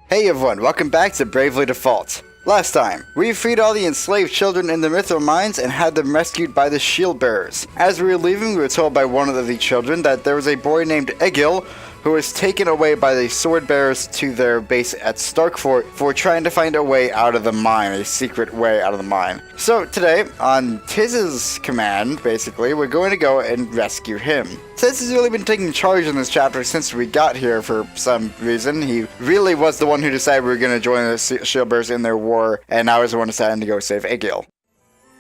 Hey everyone, welcome back to Bravely Default. Last time, we freed all the enslaved children in the Mithril mines and had them rescued by the Shieldbearers. As we were leaving, we were told by one of the children that there was a boy named Egil who was taken away by the Swordbearers to their base at Starkfort for trying to find a way out of the mine, a secret way out of the mine. So today, on Tiz's command, basically, we're going to go and rescue him. Tiz has really been taking charge in this chapter since we got here for some reason. He really was the one who decided we were going to join the Shieldbearers in their war, and now he's the one deciding to go save Egil.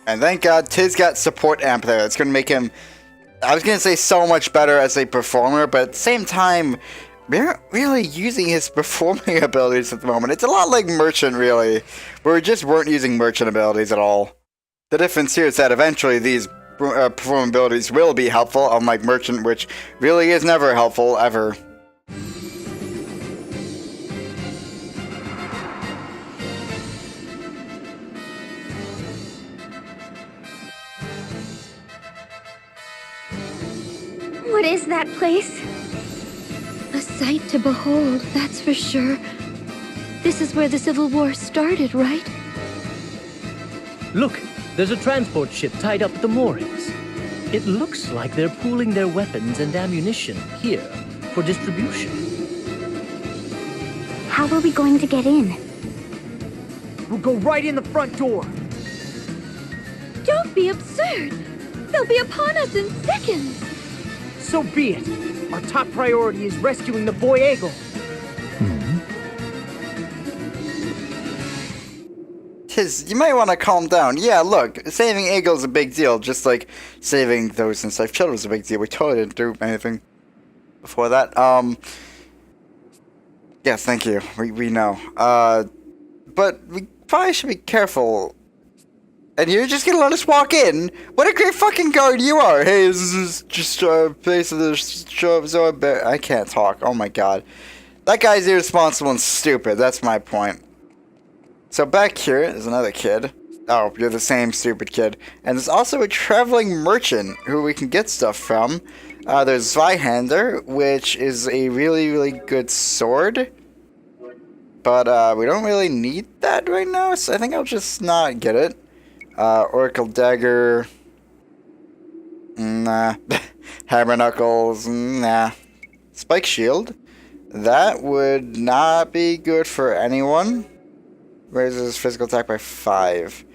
And thank God Tiz got support amp there. It's going to make him, I was going to say so much better as a performer, but at the same time, we aren't really using his performing abilities at the moment. It's a lot like Merchant, really, where we just weren't using Merchant abilities at all. The difference here is that eventually these performing abilities will be helpful, unlike Merchant, which really is never helpful, ever. What is that place? A sight to behold, that's for sure. This is where the Civil War started, right? Look, there's a transport ship tied up at the moorings. It looks like they're pooling their weapons and ammunition here for distribution. How are we going to get in? We'll go right in the front door. Don't be absurd! They'll be upon us in seconds! So be it. Our top priority is rescuing the boy Egel. Tiz, you might want to calm down. Yeah, look, saving Egil is a big deal, just like saving those enslaved children is a big deal. We totally didn't do anything before that. Yes, thank you. We know. But we probably should be careful. And you're just gonna let us walk in? What a great fucking guard you are! Hey, this is just a place of the show, so I can't talk. Oh my god. That guy's irresponsible and stupid, that's my point. So back here is another kid. Oh, you're the same stupid kid. And there's also a traveling merchant who we can get stuff from. There's Zweihander, which is a really, really good sword. But we don't really need that right now, so I think I'll just not get it. Oracle Dagger. Nah. Hammer Knuckles. Nah. Spike Shield. That would not be good for anyone. Raises physical attack by 5.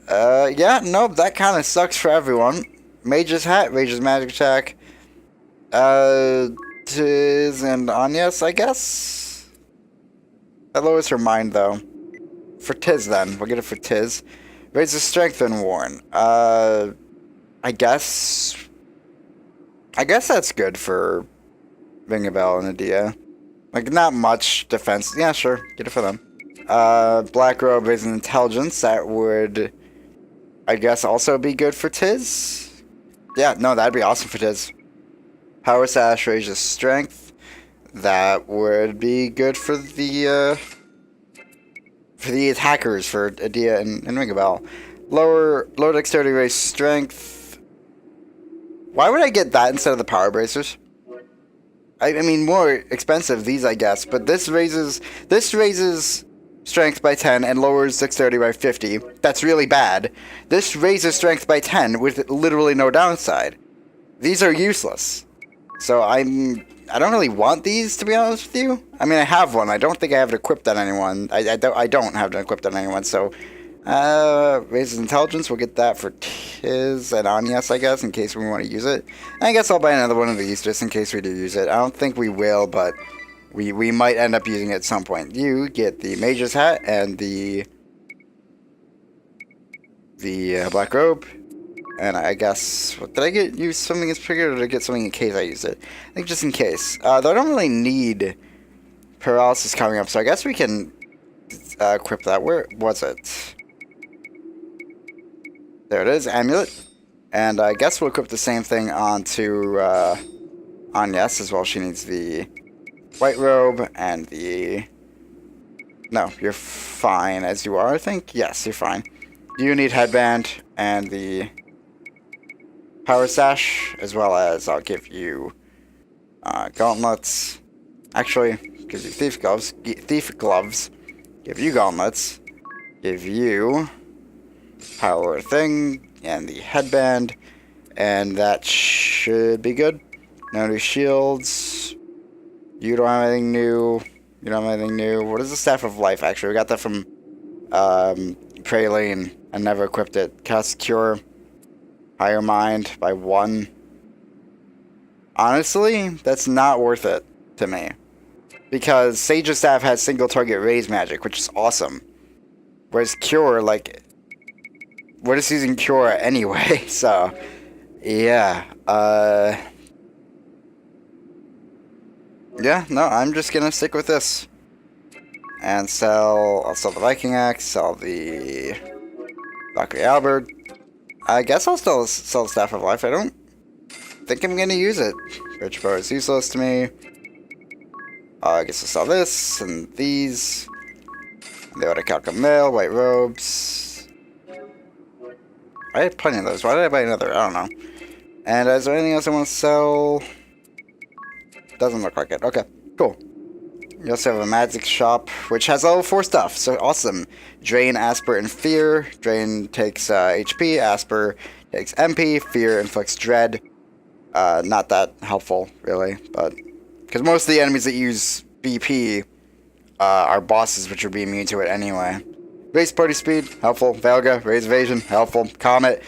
Yeah, nope, that kind of sucks for everyone. Mage's Hat, raises magic attack. Tiz and Anyas, I guess? That lowers her mind, though. For Tiz, then. We'll get it for Tiz. Raises strength and Warren. I guess that's good for Vingabel and Adia. Like, not much defense. Yeah, sure. Get it for them. Black Robe raises intelligence. That would, I guess, also be good for Tiz. Yeah, no, that'd be awesome for Tiz. Power Sash raises strength. That would be good for the attackers, for Adia and Vingabel. Lower dexterity raises strength. Why would I get that instead of the power bracers? I mean, more expensive, these, I guess, but this raises strength by 10 and lowers dexterity by 50. That's really bad. This raises strength by 10 with literally no downside. These are useless. So I don't really want these, to be honest with you. I mean, I have one. I don't think I have it equipped on anyone. I don't have it equipped on anyone, so raises intelligence. We'll get that for Tiz and Anyas, I guess, in case we want to use it. And I guess I'll buy another one of these just in case we do use it. I don't think we will, but we might end up using it at some point. You get the Mage's Hat and the Black Robe. And I guess, what, did I use something as trigger, or did I get something in case I use it? I think just in case. Though I don't really need paralysis coming up, so I guess we can equip that. Where was it? There it is, Amulet. And I guess we'll equip the same thing onto Anyas as well. She needs the White Robe and the... No, you're fine as you are, I think. Yes, you're fine. You need Headband and the Power Sash, as well as I'll give you gauntlets. Actually, Gives you thief gloves. Thief gloves. Give you gauntlets. Give you power thing and the headband, and that should be good. No new shields. You don't have anything new. You don't have anything new. What is the Staff of Life? Actually, we got that from Praline. I never equipped it. Cast Cure. Higher Mind by 1. Honestly, that's not worth it to me. Because Sage's Staff has single target raise magic, which is awesome. Whereas Cure, like, we're just using Cure anyway, so, yeah. Yeah, no, I'm just gonna stick with this. And I'll sell the Viking Axe, sell the Valkyrie Albert. I guess I'll still sell the Staff of Life. I don't think I'm gonna use it. Rich Bow is useless to me. I guess I'll sell this and these. The Orichalcum Mail, White Robes. I had plenty of those. Why did I buy another? I don't know. And is there anything else I want to sell? Doesn't look like it. Okay, cool. You also have a magic shop, which has level 4 stuff, so awesome. Drain, Asper, and Fear. Drain takes HP, Asper takes MP, Fear inflicts Dread. Not that helpful, really, but... because most of the enemies that use BP are bosses, which would be immune to it anyway. Raise party speed, helpful. Velga, raise evasion, helpful. Comet,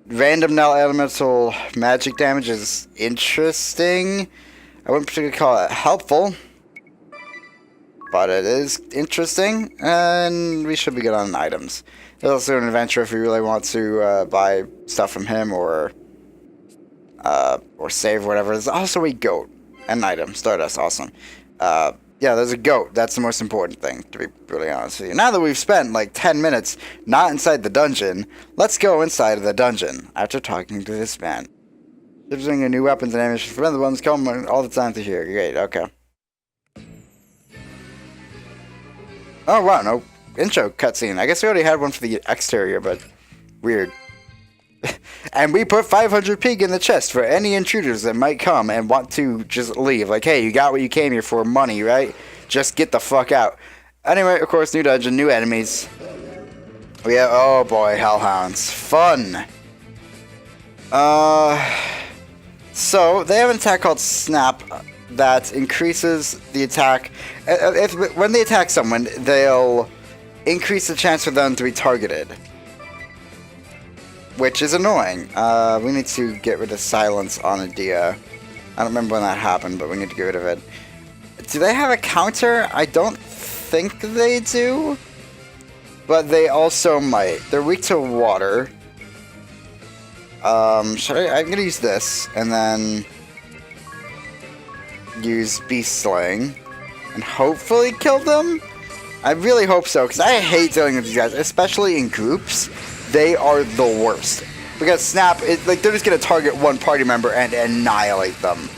random null elemental magic damage is interesting. I wouldn't particularly call it helpful, but it is interesting, and we should be good on items. There's also an adventure if we really want to buy stuff from him or save whatever. There's also a goat, an item, Stardust, awesome. Yeah, there's a goat. That's the most important thing, to be really honest with you. Now that we've spent like 10 minutes not inside the dungeon, let's go inside of the dungeon after talking to this man. Using a new weapons and ammunition for other ones come all the time to here. Great, okay. Oh wow, no intro cutscene. I guess we already had one for the exterior, but weird. And we put 500 pig in the chest for any intruders that might come and want to just leave. Like, hey, you got what you came here for, money, right? Just get the fuck out. Anyway, of course, new dungeon, new enemies. We have, oh boy, hellhounds. Fun. So, they have an attack called Snap that increases the attack. When they attack someone, they'll increase the chance for them to be targeted. Which is annoying. We need to get rid of silence on Adia. I don't remember when that happened, but we need to get rid of it. Do they have a counter? I don't think they do. But they also might. They're weak to water. I'm gonna use this, and then use Beast Slaying, and hopefully kill them? I really hope so, because I hate dealing with these guys, especially in groups. They are the worst. Because Snap, they're just gonna target one party member and annihilate them.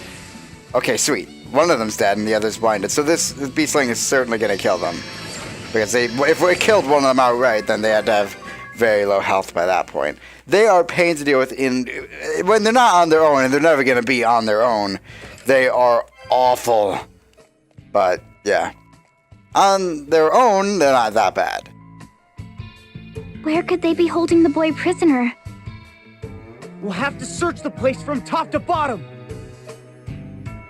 Okay, sweet. One of them's dead and the other's blinded, so this Beast Slaying is certainly gonna kill them. Because if we killed one of them outright, then they had to have very low health by that point. They are pain to deal with when they're not on their own, and they're never going to be on their own. They are awful. But, yeah. On their own, they're not that bad. Where could they be holding the boy prisoner? We'll have to search the place from top to bottom.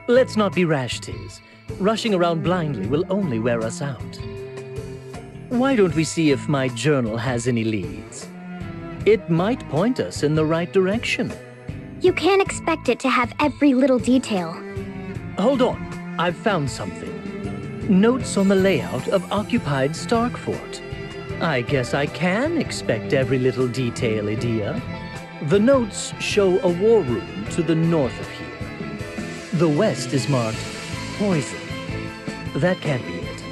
Let's not be rash, Tiz. Rushing around blindly will only wear us out. Why don't we see if my journal has any leads? It might point us in the right direction. You can't expect it to have every little detail. Hold on, I've found something. Notes on the layout of occupied Starkfort. I guess I can expect every little detail, Adia. The notes show a war room to the north of here. The west is marked poison. That can't be it.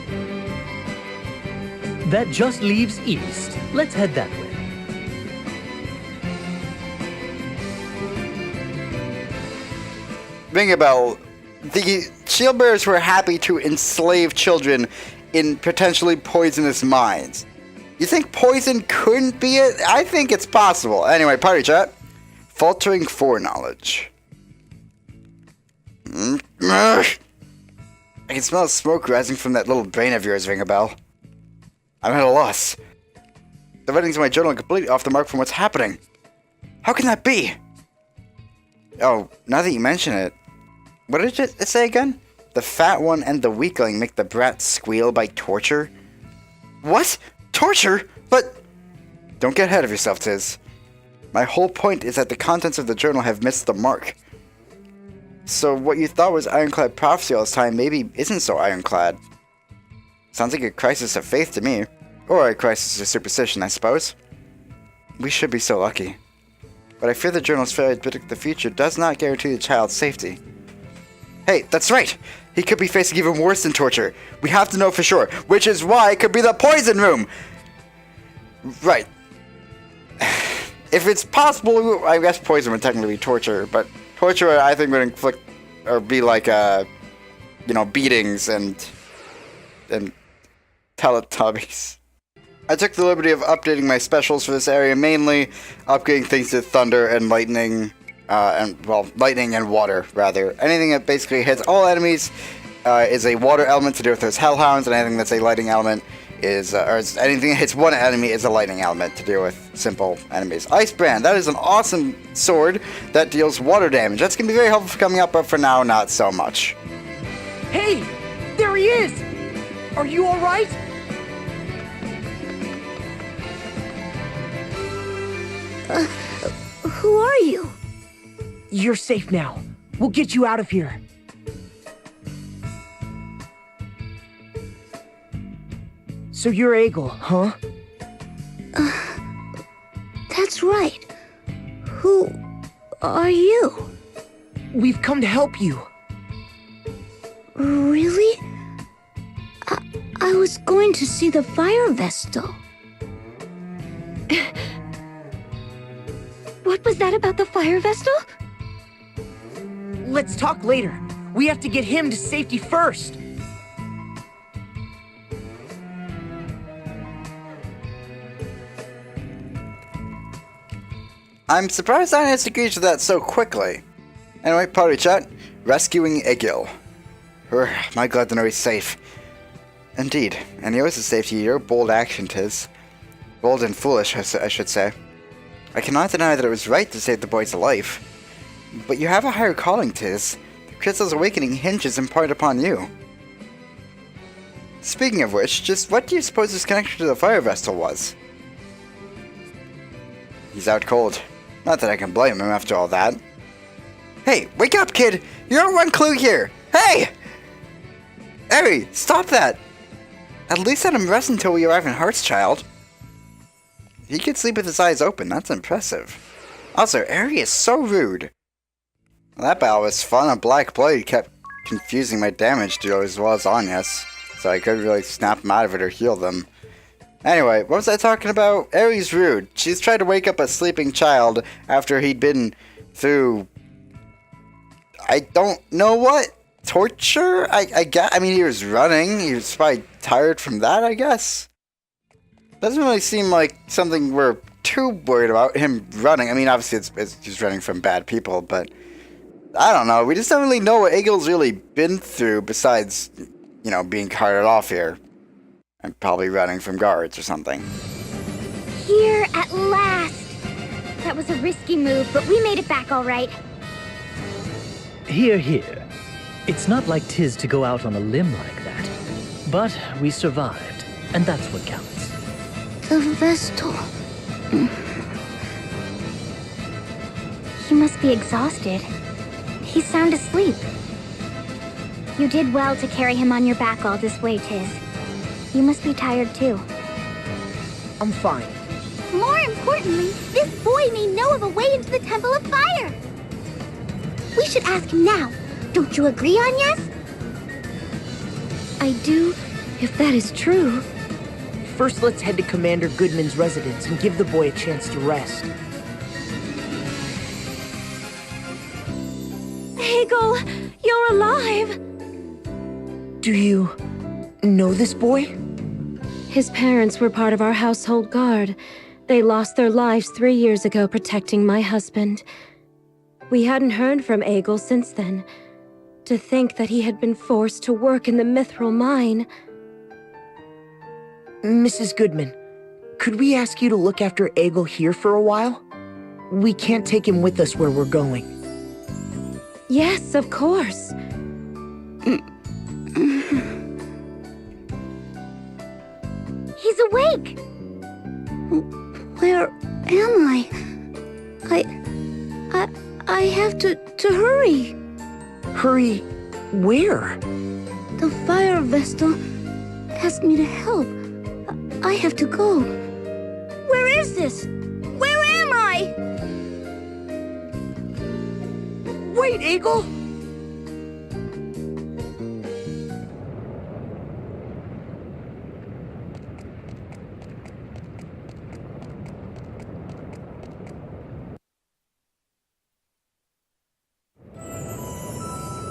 That just leaves east. Let's head that way. Ring a bell. The shield bearers were happy to enslave children in potentially poisonous mines. You think poison couldn't be it? I think it's possible. Anyway, party chat. Faltering foreknowledge. I can smell smoke rising from that little brain of yours, Ring-a-Bell. I'm at a loss. The writings in my journal are completely off the mark from what's happening. How can that be? Oh, now that you mention it, what did it say again? The fat one and the weakling make the brat squeal by torture? What? Torture? But... Don't get ahead of yourself, Tiz. My whole point is that the contents of the journal have missed the mark. So what you thought was ironclad prophecy all this time maybe isn't so ironclad. Sounds like a crisis of faith to me. Or a crisis of superstition, I suppose. We should be so lucky. But I fear the journal's failure to predict the future does not guarantee the child's safety. Hey, that's right! He could be facing even worse than torture. We have to know for sure, which is why it could be the poison room! Right. If it's possible, I guess poison would technically be torture, but torture I think would inflict, or be like, beatings and Teletubbies. I took the liberty of updating my specials for this area, mainly upgrading things to thunder and lightning, lightning and water, rather. Anything that basically hits all enemies is a water element to do with those hellhounds, and anything that's a lightning element is, anything that hits one enemy is a lightning element to deal with simple enemies. Ice Brand, that is an awesome sword that deals water damage. That's going to be very helpful for coming up, but for now, not so much. Hey! There he is! Are you alright? Who are you? You're safe now. We'll get you out of here. So you're Egel, huh? That's right. Who are you? We've come to help you. Really? I was going to see the fire vestal. What was that about the fire vestal? Let's talk later. We have to get him to safety first. I'm surprised I didn't agree to that so quickly. Anyway, party chat. Rescuing Egil. Am I glad to know he's safe. Indeed, and he owes his safety to your bold action, Tiz. Bold and foolish, I should say. I cannot deny that it was right to save the boy's life. But you have a higher calling, Tiz. The crystal's awakening hinges in part upon you. Speaking of which, just what do you suppose his connection to the fire vestal was? He's out cold. Not that I can blame him after all that. Hey, wake up, kid! You're on one clue here! Hey! Eri, stop that! At least let him rest until we arrive in Heartschild. He could sleep with his eyes open, that's impressive. Also, Eri is so rude. Well, that battle was fun. A black blade kept confusing my damage dealer as well as Anya's, so I couldn't really snap them out of it or heal them. Anyway, what was I talking about? Eri's rude. She's tried to wake up a sleeping child after he'd been through... I don't know what? Torture? I mean, he was running. He was probably tired from that, I guess. Doesn't really seem like something we're too worried about, him running. I mean, obviously it's he's running from bad people, but... I don't know. We just don't really know what Egil's really been through besides, being carted off here. And probably running from guards or something. Here at last! That was a risky move, but we made it back all right. Here, here. It's not like Tiz to go out on a limb like that. But we survived, and that's what counts. The Vestal. He must be exhausted. He's sound asleep. You did well to carry him on your back all this way, Tiz. You must be tired too. I'm fine. More importantly, this boy may know of a way into the Temple of Fire. We should ask him now. Don't you agree, Agnes? I do, if that is true. First, let's head to Commander Goodman's residence and give the boy a chance to rest. Egel, you're alive! Do you know this boy? His parents were part of our household guard. They lost their lives 3 years ago protecting my husband. We hadn't heard from Egel since then. to think that he had been forced to work in the mithril mine. Mrs. Goodman, could we ask you to look after Egel here for a while? We can't take him with us where we're going. Yes, of course. He's awake! Where am I? I have to hurry. Hurry, where? The fire vestal asked me to help. I have to go. Where is this? Where am I? Wait, Egel!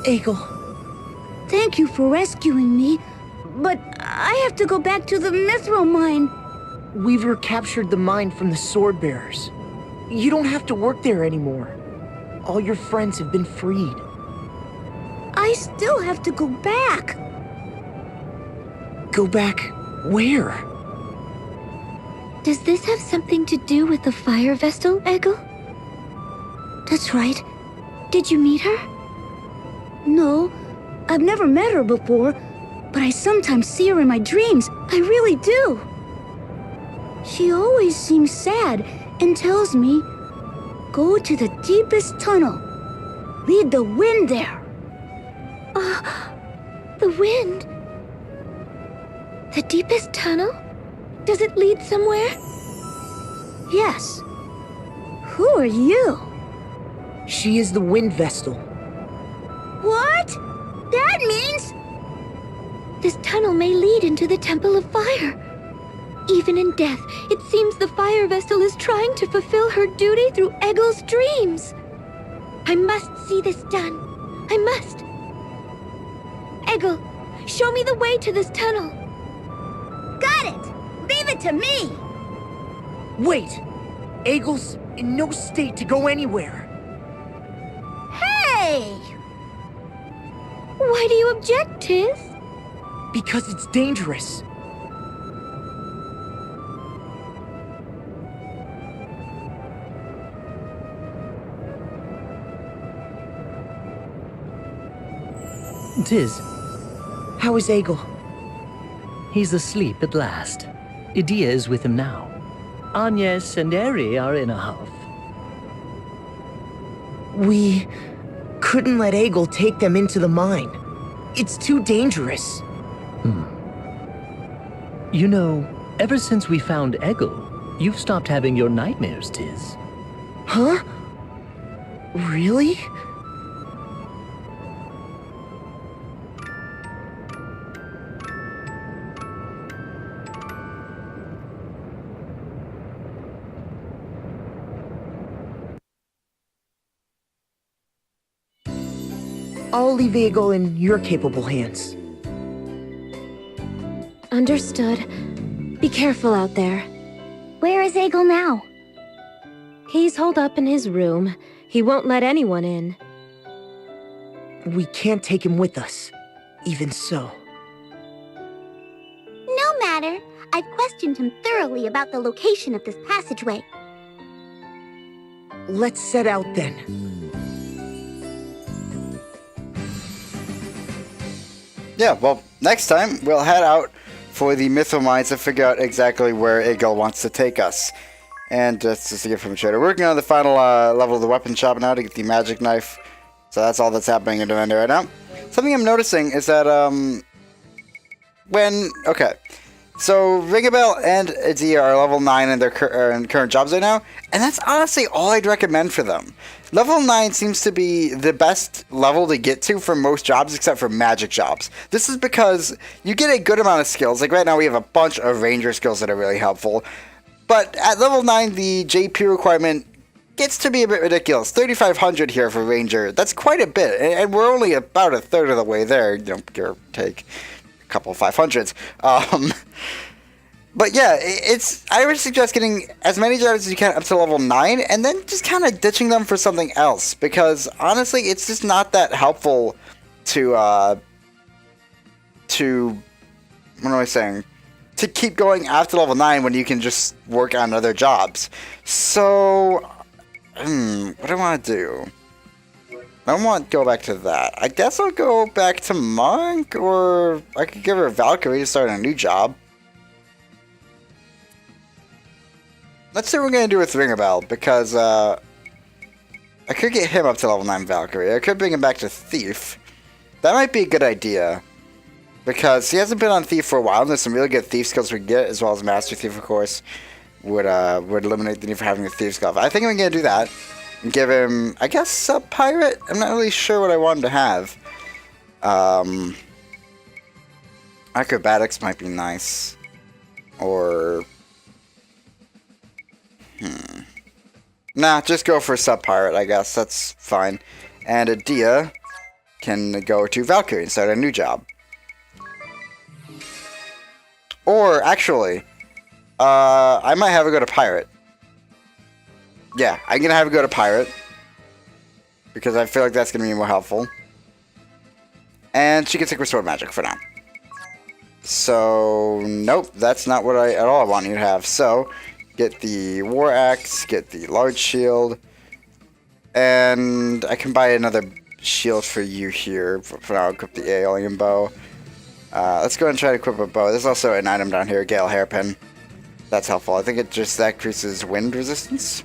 Egel. Thank you for rescuing me, but I have to go back to the mithril mine. We've recaptured the mine from the Swordbearers. You don't have to work there anymore. All your friends have been freed. I still have to go back. Go back where? Does this have something to do with the fire vestal, Egel? That's right. Did you meet her? No, I've never met her before, but I sometimes see her in my dreams. I really do. She always seems sad and tells me, go to the deepest tunnel. Lead the wind there. The wind? The deepest tunnel? Does it lead somewhere? Yes. Who are you? She is the Wind Vestal. What? That means... This tunnel may lead into the Temple of Fire. Even in death, it seems the Fire Vestal is trying to fulfill her duty through Egel's dreams. I must see this done. I must. Egel, show me the way to this tunnel. Got it! Leave it to me! Wait! Egel's in no state to go anywhere. Hey! Why do you object, Tiz? Because it's dangerous. Tiz, How is Egel? he's asleep at last. Idia is with him now. Agnes and Eri are in a huff. We couldn't let Egel take them into the mine. It's too dangerous. You know, ever since we found Egel, you've stopped having your nightmares, Tiz. Huh? Really? I'll leave Egel in your capable hands. Understood. Be careful out there. Where is Egel now? He's holed up in his room. He won't let anyone in. We can't take him with us. Even so. No matter. I've questioned him thoroughly about the location of this passageway. Let's set out then. Yeah, well, next time we'll head out for the mithril mines to figure out exactly where Egel wants to take us. And that's just to get from Trader. Working on the final level of the weapon shop now to get the magic knife. So that's all that's happening in the vendor right now. Something I'm noticing is that, okay. So, Rigabel and Adia are level 9 in their current jobs right now, and that's honestly all I'd recommend for them. Level 9 seems to be the best level to get to for most jobs except for magic jobs. This is because you get a good amount of skills. Like right now we have a bunch of ranger skills that are really helpful. But at level 9, the JP requirement gets to be a bit ridiculous. 3,500 here for ranger. That's quite a bit, and we're only about a third of the way there, you know, give or take a couple of 500s. But yeah, I would suggest getting as many jobs as you can up to level 9, and then just kind of ditching them for something else, because honestly, it's just not that helpful what am I saying? To keep going after level 9 when you can just work on other jobs. So, what do I want to do? I don't want to go back to that. I guess I'll go back to Monk, or I could give her a Valkyrie to start a new job. Let's see what we're going to do with Ringabel, because I could get him up to level 9 Valkyrie. I could bring him back to Thief. That might be a good idea. Because he hasn't been on Thief for a while, and there's some really good Thief skills we can get, as well as Master Thief, of course, would eliminate the need for having a Thief skill. I think I'm going to do that. And give him, I guess, Sub-Pirate? I'm not really sure what I want him to have. Acrobatics might be nice. Or... Nah, just go for Sub-Pirate, I guess. That's fine. And Adia can go to Valkyrie and start a new job. Or, actually, I might have her go to Pirate. Yeah, I'm going to have her go to Pirate. Because I feel like that's going to be more helpful. And she can take her Sword Magic for now. So, nope, that's not what I want you to have. So, get the War Axe, get the Large Shield, and I can buy another shield for you here. For now, I'll equip the Alien Bow. Let's go ahead and try to equip a bow. There's also an item down here, Gale Hairpin. That's helpful. I think it just that increases wind resistance.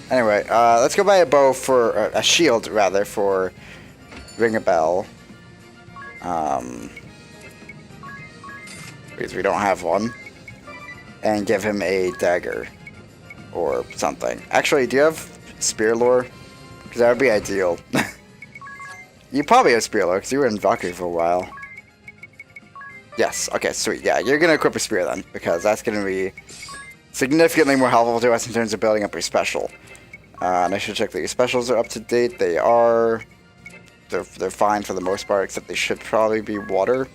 Anyway, let's go buy a bow for a shield rather for Ringabel. Because we don't have one. And give him a dagger or something. Actually, do you have Spear Lore? Because that would be ideal. You probably have Spear Lore because you were in Valkyrie for a while. Yes, okay, sweet. Yeah, you're going to equip a spear then, because that's going to be significantly more helpful to us in terms of building up your special. And I should check that your specials are up to date. They are. They're fine for the most part, except they should probably be water.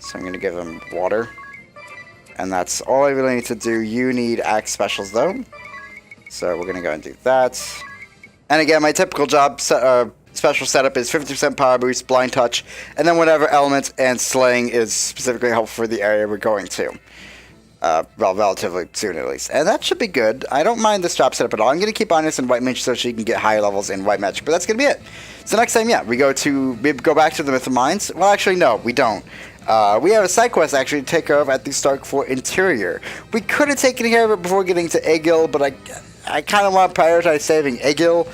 So I'm going to give them water. And that's all I really need to do. You need axe specials, though. So we're going to go and do that. And again, my typical job special setup is 50% power boost, blind touch, and then whatever elements and slaying is specifically helpful for the area we're going to. Well, relatively soon at least. And that should be good. I don't mind this job setup at all. I'm going to keep on this in White Mage so she can get higher levels in White Magic, but that's going to be it. So next time, yeah, we go back to the Myth of Mines. Well, actually, no, we don't. We have a side quest actually to take care of at the Starkfort interior. We could have taken care of it before getting to Egil, but I kind of want to prioritize saving Egil.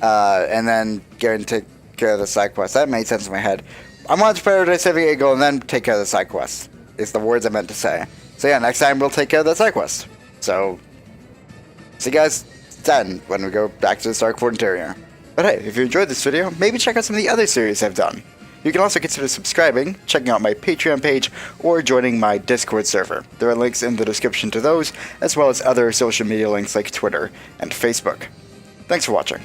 And then going to take care of the side quest. That made sense in my head. I wanted to prioritize saving Egel and then take care of the side quest. Is the words I meant to say. So yeah, next time we'll take care of that side quest. So, see you guys then when we go back to the Starkfort interior. But hey, if you enjoyed this video, maybe check out some of the other series I've done. You can also consider subscribing, checking out my Patreon page, or joining my Discord server. There are links in the description to those, as well as other social media links like Twitter and Facebook. Thanks for watching.